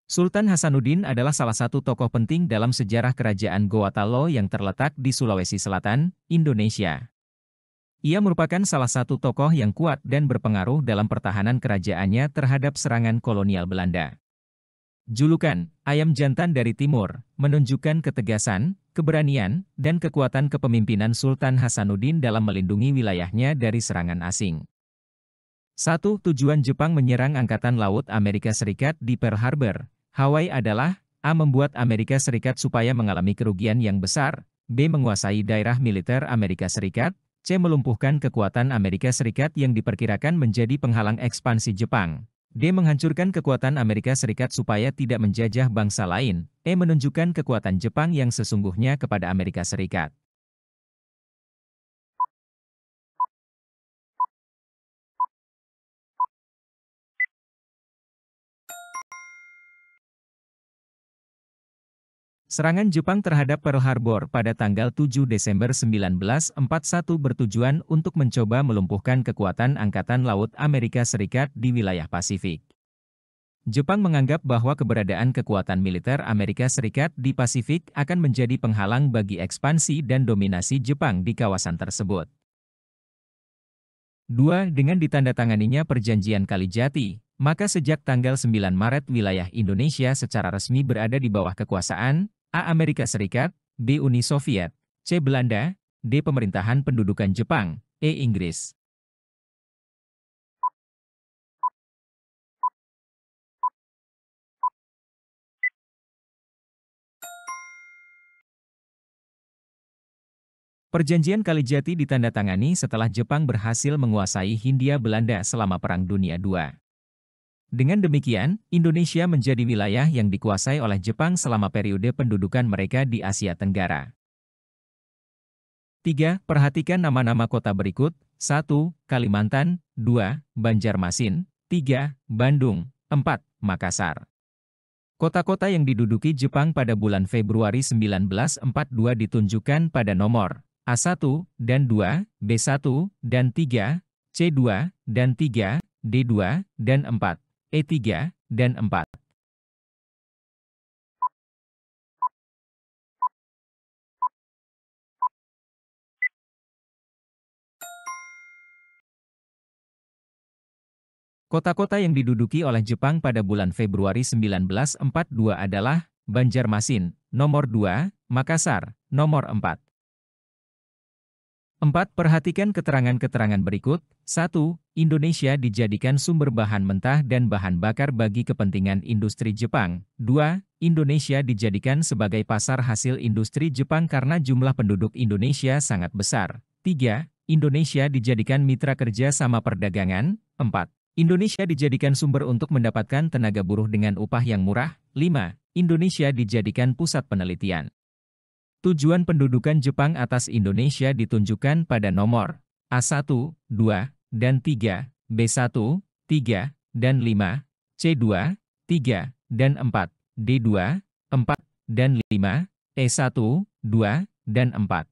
Sultan Hasanuddin adalah salah satu tokoh penting dalam sejarah kerajaan Gorontalo yang terletak di Sulawesi Selatan, Indonesia. Ia merupakan salah satu tokoh yang kuat dan berpengaruh dalam pertahanan kerajaannya terhadap serangan kolonial Belanda. Julukan, Ayam Jantan dari Timur, menunjukkan ketegasan, keberanian, dan kekuatan kepemimpinan Sultan Hasanuddin dalam melindungi wilayahnya dari serangan asing. 1. Tujuan Jepang menyerang Angkatan Laut Amerika Serikat di Pearl Harbor, Hawaii adalah A. Membuat Amerika Serikat supaya mengalami kerugian yang besar, B. Menguasai daerah militer Amerika Serikat, C. Melumpuhkan kekuatan Amerika Serikat yang diperkirakan menjadi penghalang ekspansi Jepang, D. Menghancurkan kekuatan Amerika Serikat supaya tidak menjajah bangsa lain, E. Menunjukkan kekuatan Jepang yang sesungguhnya kepada Amerika Serikat. Serangan Jepang terhadap Pearl Harbor pada tanggal 7 Desember 1941 bertujuan untuk mencoba melumpuhkan kekuatan Angkatan Laut Amerika Serikat di wilayah Pasifik. Jepang menganggap bahwa keberadaan kekuatan militer Amerika Serikat di Pasifik akan menjadi penghalang bagi ekspansi dan dominasi Jepang di kawasan tersebut. 2. Dengan ditandatanganinya Perjanjian Kalijati, maka sejak tanggal 9 Maret wilayah Indonesia secara resmi berada di bawah kekuasaan A. Amerika Serikat, B. Uni Soviet, C. Belanda, D. Pemerintahan Pendudukan Jepang, E. Inggris. Perjanjian Kalijati ditandatangani setelah Jepang berhasil menguasai Hindia Belanda selama Perang Dunia II. Dengan demikian, Indonesia menjadi wilayah yang dikuasai oleh Jepang selama periode pendudukan mereka di Asia Tenggara. 3. Perhatikan nama-nama kota berikut. 1. Kalimantan, 2. Banjarmasin, 3. Bandung, 4. Makassar. Kota-kota yang diduduki Jepang pada bulan Februari 1942 ditunjukkan pada nomor A1 dan 2, B1 dan 3, C2 dan 3, D2 dan 4, E3 dan 4. Kota-kota yang diduduki oleh Jepang pada bulan Februari 1942 adalah Banjarmasin, nomor 2, Makassar, nomor 4. 4. Perhatikan keterangan-keterangan berikut. 1. Indonesia dijadikan sumber bahan mentah dan bahan bakar bagi kepentingan industri Jepang. 2. Indonesia dijadikan sebagai pasar hasil industri Jepang karena jumlah penduduk Indonesia sangat besar. 3. Indonesia dijadikan mitra kerja sama perdagangan. 4. Indonesia dijadikan sumber untuk mendapatkan tenaga buruh dengan upah yang murah. 5. Indonesia dijadikan pusat penelitian. Tujuan pendudukan Jepang atas Indonesia ditunjukkan pada nomor A1, 2, dan 3, B1, 3, dan 5, C2, 3, dan 4, D2, 4, dan 5, E1, 2, dan 4.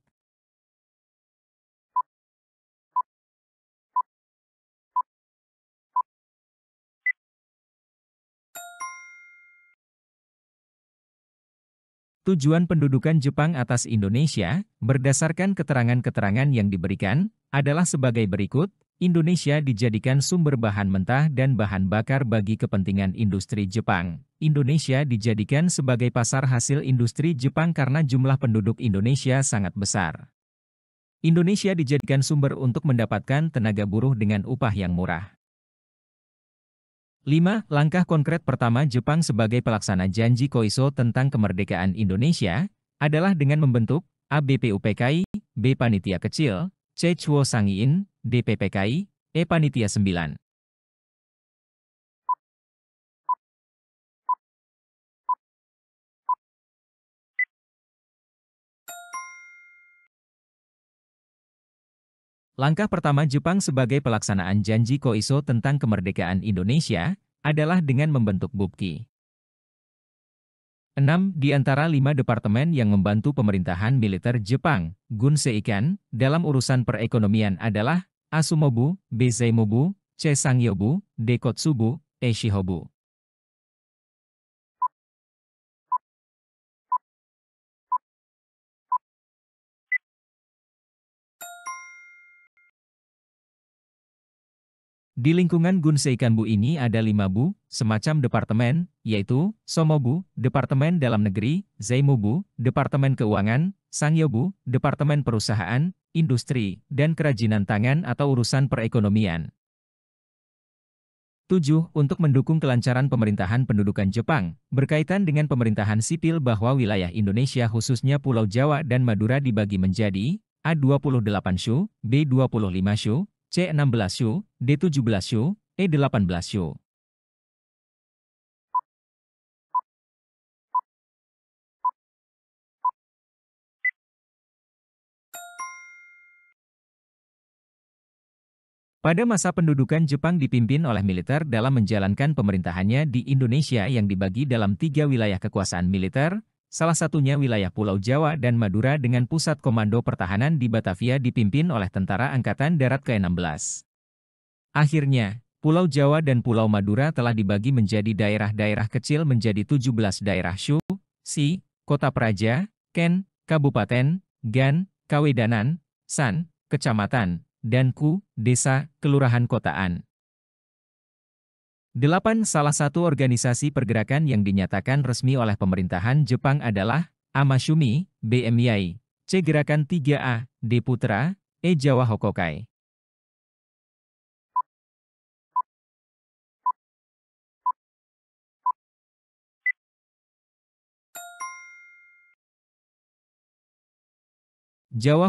Tujuan pendudukan Jepang atas Indonesia, berdasarkan keterangan-keterangan yang diberikan, adalah sebagai berikut. Indonesia dijadikan sumber bahan mentah dan bahan bakar bagi kepentingan industri Jepang. Indonesia dijadikan sebagai pasar hasil industri Jepang karena jumlah penduduk Indonesia sangat besar. Indonesia dijadikan sumber untuk mendapatkan tenaga buruh dengan upah yang murah. 5. Langkah konkret pertama Jepang sebagai pelaksana janji Koiso tentang kemerdekaan Indonesia adalah dengan membentuk A. BPUPKI, B. Panitia Kecil, C. Chuo Sangiin, D. PPKI, E. Panitia 9. Langkah pertama Jepang sebagai pelaksanaan janji Koiso tentang kemerdekaan Indonesia adalah dengan membentuk BUPKI. 6. Di antara 5 departemen yang membantu pemerintahan militer Jepang, Gun Seikan, dalam urusan perekonomian adalah A. Sumobu, B. Zeimobu, C. Sangyobu, D. Kotsubu, E. Shihobu. Di lingkungan Gunseikanbu ini ada 5 bu, semacam departemen, yaitu Somobu, Departemen Dalam Negeri, Zaimobu, Departemen Keuangan, Sangyobu, Departemen Perusahaan, Industri, dan Kerajinan Tangan atau urusan perekonomian. 7. Untuk mendukung kelancaran pemerintahan pendudukan Jepang, berkaitan dengan pemerintahan sipil bahwa wilayah Indonesia khususnya Pulau Jawa dan Madura dibagi menjadi A28 Shu, B25 Shu, C16 Shu, D17 Shu, E18 Shu. Pada masa pendudukan Jepang dipimpin oleh militer dalam menjalankan pemerintahannya di Indonesia yang dibagi dalam 3 wilayah kekuasaan militer, salah satunya wilayah Pulau Jawa dan Madura dengan pusat komando pertahanan di Batavia dipimpin oleh Tentara Angkatan Darat ke-16. Akhirnya, Pulau Jawa dan Pulau Madura telah dibagi menjadi daerah-daerah kecil menjadi 17 daerah Shu, Si, Kota Praja, Ken, Kabupaten, Gan, Kawedanan, San, Kecamatan, dan Ku, Desa, Kelurahan Kotaan. 8. Salah satu organisasi pergerakan yang dinyatakan resmi oleh pemerintahan Jepang adalah Amashumi, BMI, C. Gerakan 3A, D. Putra, E. Jawa Hokokai. Jawa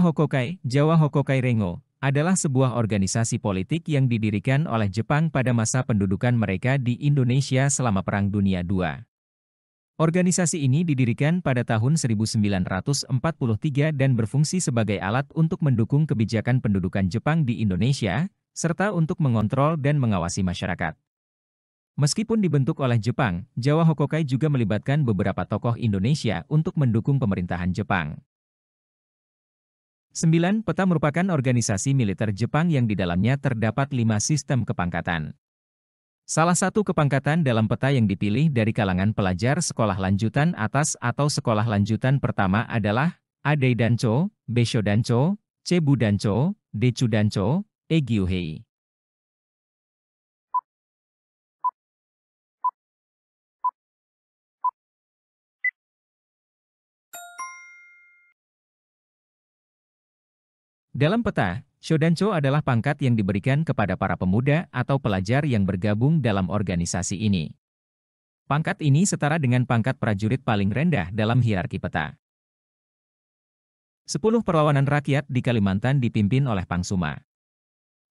Hokokai Rengo, adalah sebuah organisasi politik yang didirikan oleh Jepang pada masa pendudukan mereka di Indonesia selama Perang Dunia II. Organisasi ini didirikan pada tahun 1943 dan berfungsi sebagai alat untuk mendukung kebijakan pendudukan Jepang di Indonesia, serta untuk mengontrol dan mengawasi masyarakat. Meskipun dibentuk oleh Jepang, Jawa Hokokai juga melibatkan beberapa tokoh Indonesia untuk mendukung pemerintahan Jepang. 9. Peta merupakan organisasi militer Jepang yang di dalamnya terdapat 5 sistem kepangkatan. Salah satu kepangkatan dalam peta yang dipilih dari kalangan pelajar sekolah lanjutan atas atau sekolah lanjutan pertama adalah A-dei Dancho, B-sho Dancho, C-bu Dancho, D-chu Dancho, E-gyuhei. Dalam peta, Shodancho adalah pangkat yang diberikan kepada para pemuda atau pelajar yang bergabung dalam organisasi ini. Pangkat ini setara dengan pangkat prajurit paling rendah dalam hierarki peta. 10. Perlawanan rakyat di Kalimantan dipimpin oleh Pangsuma.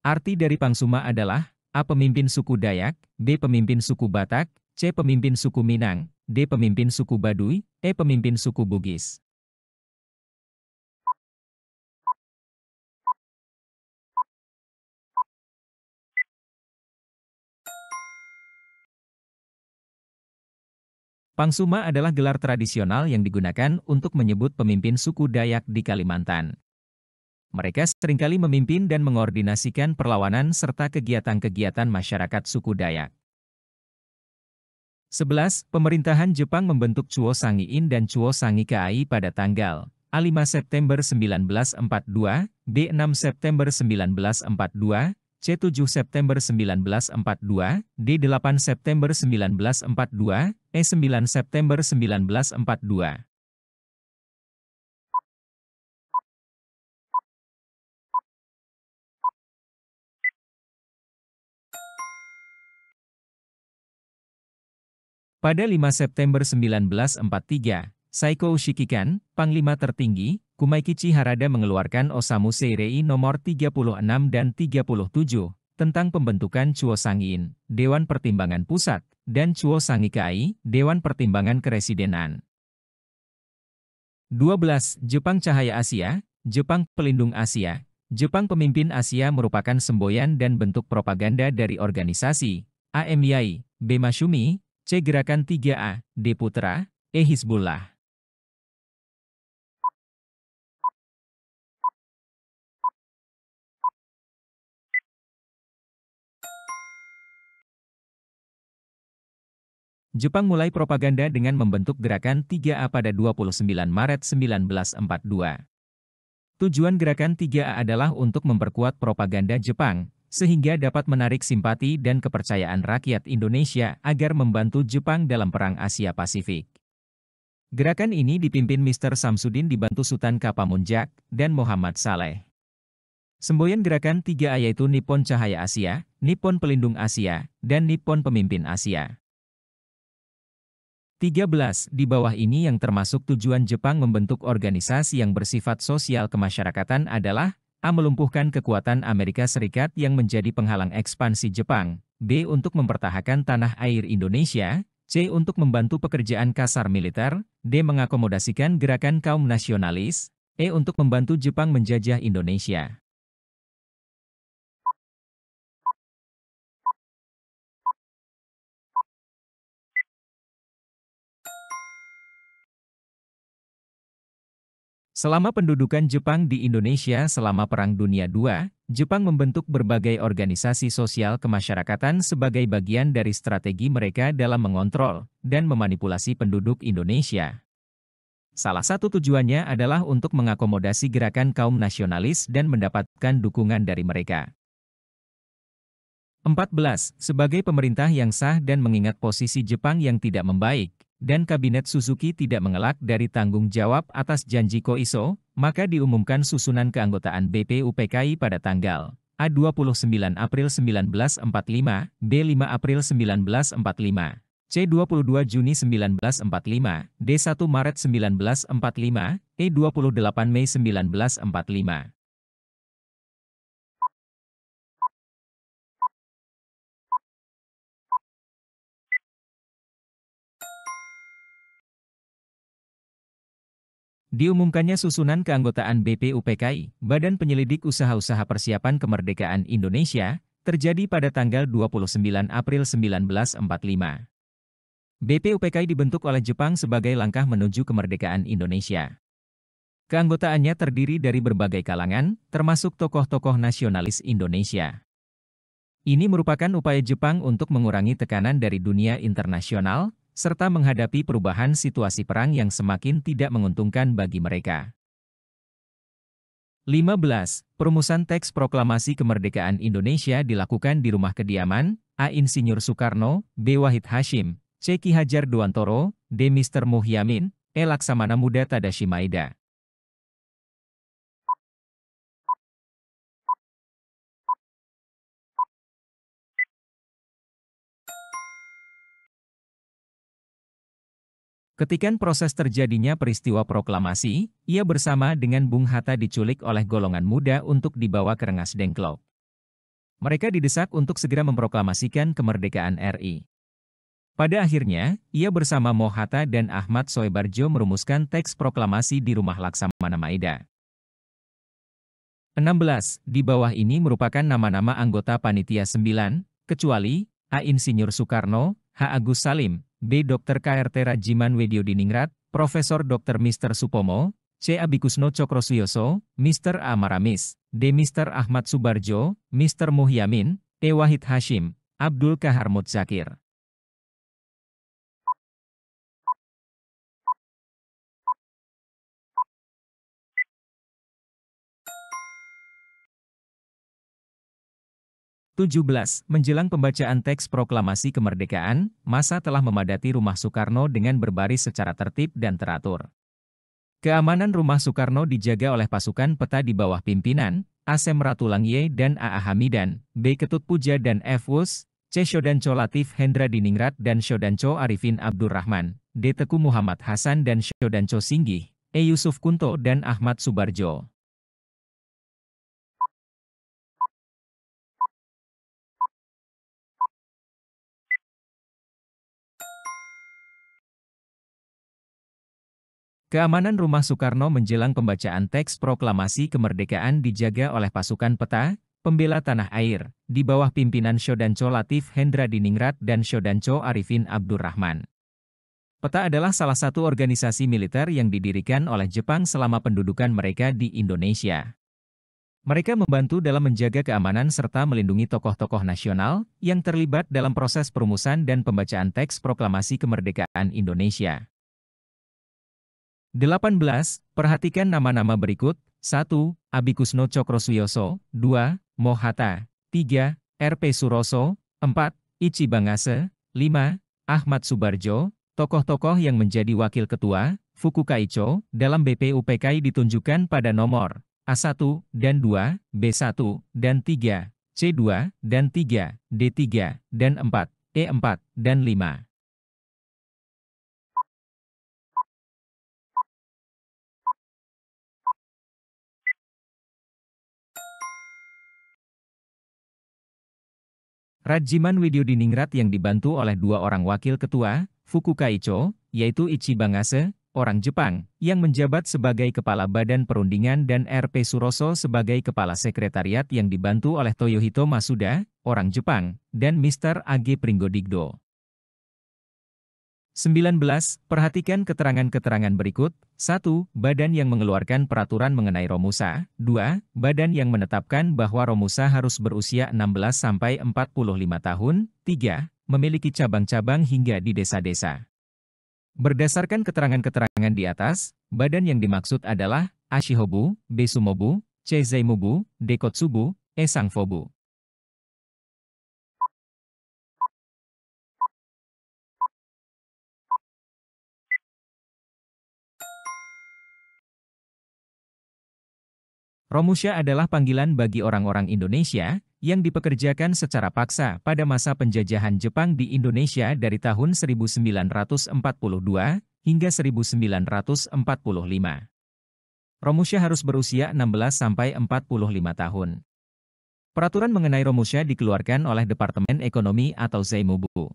Arti dari Pangsuma adalah A. Pemimpin suku Dayak, B. Pemimpin suku Batak, C. Pemimpin suku Minang, D. Pemimpin suku Baduy, E. Pemimpin suku Bugis. Pangsuma adalah gelar tradisional yang digunakan untuk menyebut pemimpin suku Dayak di Kalimantan. Mereka seringkali memimpin dan mengordinasikan perlawanan serta kegiatan-kegiatan masyarakat suku Dayak. 11. Pemerintahan Jepang membentuk Chuo Sangiin dan Chuo Sangi Kai pada tanggal A5 September 1942, B6 September 1942, C7 September 1942, D8 September 1942, E9 September 1942. Pada 5 September 1943, Saiko Ushikikan, Panglima Tertinggi, Kumaikichi Harada mengeluarkan Osamu Seirei nomor 36 dan 37, tentang pembentukan Chuo Sangiin, Dewan Pertimbangan Pusat, dan Chuo Sangi Kai, Dewan Pertimbangan Keresidenan. 12. Jepang Cahaya Asia, Jepang Pelindung Asia. Jepang Pemimpin Asia merupakan semboyan dan bentuk propaganda dari organisasi AMI, B. Masyumi, C. Gerakan 3A, D. Putra, E. Hizbullah. Jepang mulai propaganda dengan membentuk Gerakan 3A pada 29 Maret 1942. Tujuan Gerakan 3A adalah untuk memperkuat propaganda Jepang, sehingga dapat menarik simpati dan kepercayaan rakyat Indonesia agar membantu Jepang dalam Perang Asia Pasifik. Gerakan ini dipimpin Mr. Samsudin dibantu Sultan Kapamunjak dan Muhammad Saleh. Semboyan gerakan 3A yaitu Nippon Cahaya Asia, Nippon Pelindung Asia, dan Nippon Pemimpin Asia. 13. Di bawah ini yang termasuk tujuan Jepang membentuk organisasi yang bersifat sosial kemasyarakatan adalah A. Melumpuhkan kekuatan Amerika Serikat yang menjadi penghalang ekspansi Jepang, B. Untuk mempertahankan tanah air Indonesia, C. Untuk membantu pekerjaan kasar militer, D. Mengakomodasikan gerakan kaum nasionalis, E. Untuk membantu Jepang menjajah Indonesia. Selama pendudukan Jepang di Indonesia selama Perang Dunia II, Jepang membentuk berbagai organisasi sosial kemasyarakatan sebagai bagian dari strategi mereka dalam mengontrol dan memanipulasi penduduk Indonesia. Salah satu tujuannya adalah untuk mengakomodasi gerakan kaum nasionalis dan mendapatkan dukungan dari mereka. 14. Sebagai pemerintah yang sah dan mengingat posisi Jepang yang tidak membaik, dan Kabinet Suzuki tidak mengelak dari tanggung jawab atas janji Koiso, maka diumumkan susunan keanggotaan BPUPKI pada tanggal A. 29 April 1945, B. 5 April 1945, C. 22 Juni 1945, D. 1 Maret 1945, E. 28 Mei 1945. Diumumkannya susunan keanggotaan BPUPKI, Badan Penyelidik Usaha-Usaha Persiapan Kemerdekaan Indonesia, terjadi pada tanggal 29 April 1945. BPUPKI dibentuk oleh Jepang sebagai langkah menuju kemerdekaan Indonesia. Keanggotaannya terdiri dari berbagai kalangan, termasuk tokoh-tokoh nasionalis Indonesia. Ini merupakan upaya Jepang untuk mengurangi tekanan dari dunia internasional, serta menghadapi perubahan situasi perang yang semakin tidak menguntungkan bagi mereka. 15. Perumusan teks proklamasi kemerdekaan Indonesia dilakukan di rumah kediaman, A. Insinyur Soekarno, B. Wahid Hasyim, C. Ki Hajar Dewantoro, D. Mr. Muhyamin, E. Laksamana Muda Tadashi Maeda. Ketikan proses terjadinya peristiwa proklamasi, ia bersama dengan Bung Hatta diculik oleh golongan muda untuk dibawa ke Rengas Dengklok. Mereka didesak untuk segera memproklamasikan kemerdekaan RI. Pada akhirnya, ia bersama Mo Hatta dan Ahmad Soebarjo merumuskan teks proklamasi di rumah Laksamana Maeda. 16. Di bawah ini merupakan nama-nama anggota Panitia 9, kecuali A. Insinyur Soekarno, H. Agus Salim, B. Dr. KRT Rajiman Wedyodiningrat, Profesor Dr. Mr. Supomo, C. Abikusno Cokroswioso, Mr. A. Maramis, D. Mr. Ahmad Subarjo, Mr. Muhyamin, E. Wahid Hasyim, Abdul Kahar Mutzakir. Menjelang pembacaan teks proklamasi kemerdekaan, massa telah memadati rumah Soekarno dengan berbaris secara tertib dan teratur. Keamanan rumah Soekarno dijaga oleh pasukan peta di bawah pimpinan Asem Ratulangye dan A.A. Hamidan, B. Ketut Puja dan F. Wus, C. Shodancho Latif Hendra Diningrat dan Shodancho Arifin Abdurrahman, D. Teku Muhammad Hasan dan Shodancho Singgih, E. Yusuf Kunto dan Ahmad Subarjo. Keamanan rumah Soekarno menjelang pembacaan teks proklamasi kemerdekaan dijaga oleh pasukan peta, pembela tanah air, di bawah pimpinan Shodancho Latif Hendra Diningrat dan Shodancho Arifin Abdurrahman. Peta adalah salah satu organisasi militer yang didirikan oleh Jepang selama pendudukan mereka di Indonesia. Mereka membantu dalam menjaga keamanan serta melindungi tokoh-tokoh nasional yang terlibat dalam proses perumusan dan pembacaan teks proklamasi kemerdekaan Indonesia. 18. Perhatikan nama-nama berikut. 1. Abikusno Cokroswioso. 2. Mo Hatta. 3. R.P. Suroso, 4. Ichi Bangase, 5. Ahmad Subarjo. Tokoh-tokoh yang menjadi wakil ketua, Fukukaicho, dalam BPUPKI ditunjukkan pada nomor A1 dan 2, B1 dan 3, C2 dan 3, D3 dan 4, E4 dan 5. Rajiman Widyodiningrat yang dibantu oleh dua orang wakil ketua, Fukukaicho, yaitu Ichi Bangase, orang Jepang, yang menjabat sebagai Kepala Badan Perundingan dan R.P. Suroso sebagai Kepala Sekretariat yang dibantu oleh Toyohito Masuda, orang Jepang, dan Mr. A.G. Pringgodigdo. 19. Perhatikan keterangan-keterangan berikut. 1. Badan yang mengeluarkan peraturan mengenai Romusa. 2. Badan yang menetapkan bahwa Romusa harus berusia 16-45 tahun. 3. Memiliki cabang-cabang hingga di desa-desa. Berdasarkan keterangan-keterangan di atas, badan yang dimaksud adalah Ashihobu, Besumobu, Cheizaimubu, Dekotsubu, Sangfobu. Romusha adalah panggilan bagi orang-orang Indonesia yang dipekerjakan secara paksa pada masa penjajahan Jepang di Indonesia dari tahun 1942 hingga 1945. Romusha harus berusia 16-45 tahun. Peraturan mengenai Romusha dikeluarkan oleh Departemen Ekonomi atau Zaimubu.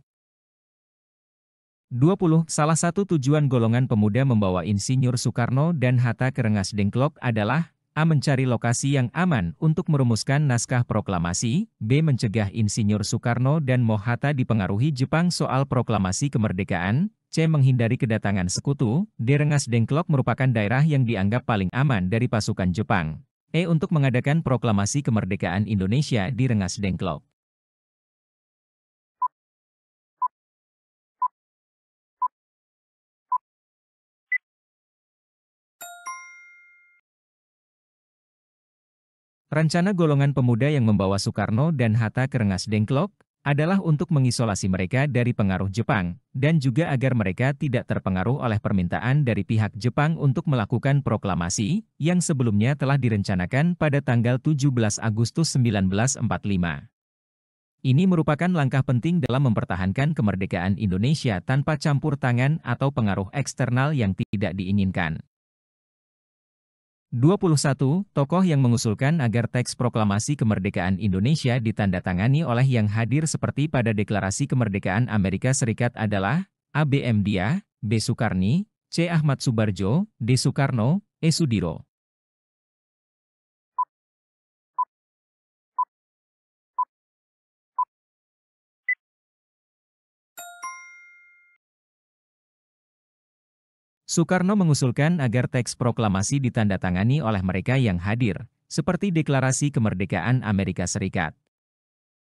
20. Salah satu tujuan golongan pemuda membawa Insinyur Soekarno dan Hatta ke Rengas Dengklok adalah A. Mencari lokasi yang aman untuk merumuskan naskah proklamasi, B. Mencegah Insinyur Soekarno dan Hatta dipengaruhi Jepang soal proklamasi kemerdekaan, C. Menghindari kedatangan sekutu, D. Rengas Dengklok merupakan daerah yang dianggap paling aman dari pasukan Jepang, E. Untuk mengadakan proklamasi kemerdekaan Indonesia di Rengas Dengklok. Rencana golongan pemuda yang membawa Soekarno dan Hatta ke Rengas Dengklok adalah untuk mengisolasi mereka dari pengaruh Jepang, dan juga agar mereka tidak terpengaruh oleh permintaan dari pihak Jepang untuk melakukan proklamasi, yang sebelumnya telah direncanakan pada tanggal 17 Agustus 1945. Ini merupakan langkah penting dalam mempertahankan kemerdekaan Indonesia tanpa campur tangan atau pengaruh eksternal yang tidak diinginkan. 21. Tokoh yang mengusulkan agar teks proklamasi kemerdekaan Indonesia ditandatangani oleh yang hadir seperti pada Deklarasi Kemerdekaan Amerika Serikat adalah A. B. M. Dia, B. Sukarni, C. Ahmad Subarjo, D. Soekarno, E. Sudiro. Soekarno mengusulkan agar teks proklamasi ditandatangani oleh mereka yang hadir, seperti Deklarasi Kemerdekaan Amerika Serikat.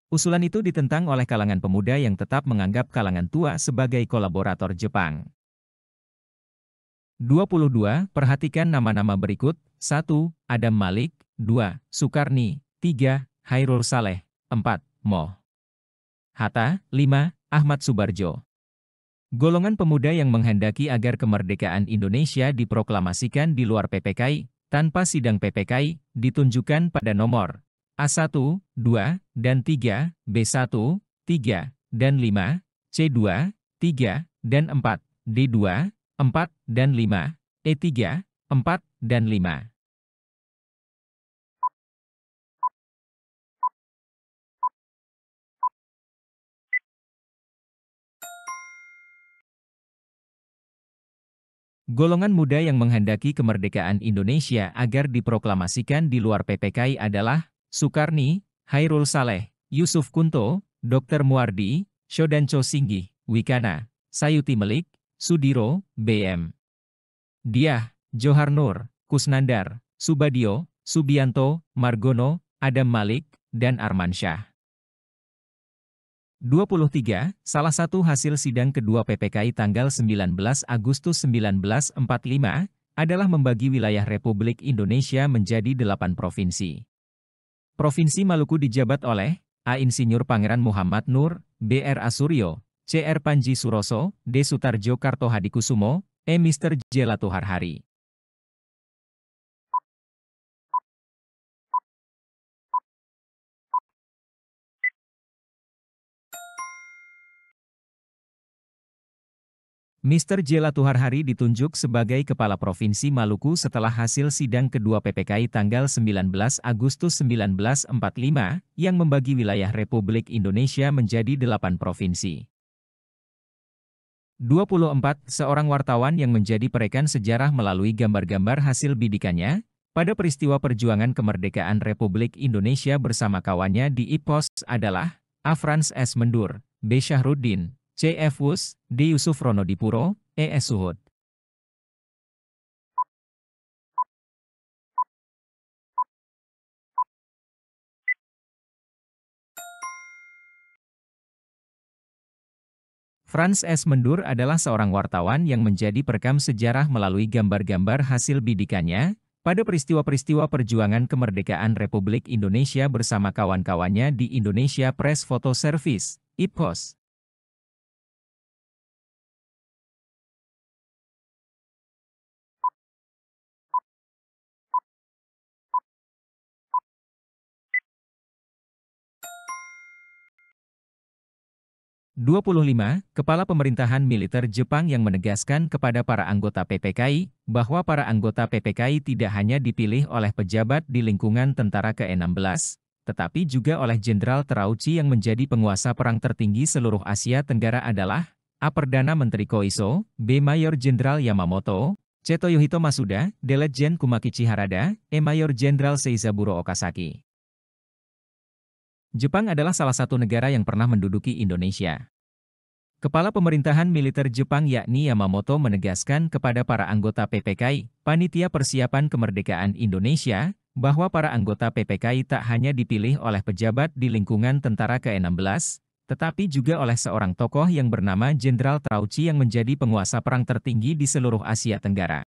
Usulan itu ditentang oleh kalangan pemuda yang tetap menganggap kalangan tua sebagai kolaborator Jepang. 22. Perhatikan nama-nama berikut. 1. Adam Malik, 2. Sukarni, 3. Hairul Saleh, 4. Moh Hatta, 5. Ahmad Subarjo. Golongan pemuda yang menghendaki agar kemerdekaan Indonesia diproklamasikan di luar PPKI, tanpa sidang PPKI, ditunjukkan pada nomor A1, 2, dan 3, B1, 3, dan 5, C2, 3, dan 4, D2, 4, dan 5, E3, 4, dan 5. Golongan muda yang menghendaki kemerdekaan Indonesia agar diproklamasikan di luar PPKI adalah Sukarni, Hairul Saleh, Yusuf Kunto, Dr. Muardi, Shodancho Singgih, Wikana, Sayuti Melik, Sudiro, B.M. Diah, Johar Nur, Kusnandar, Subadio, Subianto, Margono, Adam Malik, dan Armansyah. 23. Salah satu hasil sidang kedua PPKI tanggal 19 Agustus 1945 adalah membagi wilayah Republik Indonesia menjadi 8 provinsi. Provinsi Maluku dijabat oleh A. Insinyur Pangeran Muhammad Nur, B. R. A. Suryo, C. R. Panji Suroso, D. Sutarjo Kartohadikusumo, E. Mr. J. Latuharhari. Mr. J. Latuharhari ditunjuk sebagai Kepala Provinsi Maluku setelah hasil sidang kedua PPKI tanggal 19 Agustus 1945 yang membagi wilayah Republik Indonesia menjadi 8 provinsi. 24. Seorang wartawan yang menjadi perekan sejarah melalui gambar-gambar hasil bidikannya pada peristiwa perjuangan kemerdekaan Republik Indonesia bersama kawannya di IPOS adalah A. Frans S. Mendur, B. Syahruddin, C. F. Wus, D. Yusuf Ronodipuro, E. S. Suhud. Frans S. Mendur adalah seorang wartawan yang menjadi perekam sejarah melalui gambar-gambar hasil bidikannya pada peristiwa-peristiwa perjuangan kemerdekaan Republik Indonesia bersama kawan-kawannya di Indonesia Press Photo Service, IPHOS. Kepala Pemerintahan Militer Jepang yang menegaskan kepada para anggota PPKI bahwa para anggota PPKI tidak hanya dipilih oleh pejabat di lingkungan tentara ke-16, tetapi juga oleh Jenderal Terauchi yang menjadi penguasa perang tertinggi seluruh Asia Tenggara adalah A. Perdana Menteri Koiso, B. Mayor Jenderal Yamamoto, C. Toyohito Masuda, D. Letjen Kumakichi Harada, E. Mayor Jenderal Seizaburo Okazaki. Jepang adalah salah satu negara yang pernah menduduki Indonesia. Kepala Pemerintahan Militer Jepang yakni Yamamoto menegaskan kepada para anggota PPKI, Panitia Persiapan Kemerdekaan Indonesia, bahwa para anggota PPKI tak hanya dipilih oleh pejabat di lingkungan tentara ke-16, tetapi juga oleh seorang tokoh yang bernama Jenderal Terauchi yang menjadi penguasa perang tertinggi di seluruh Asia Tenggara.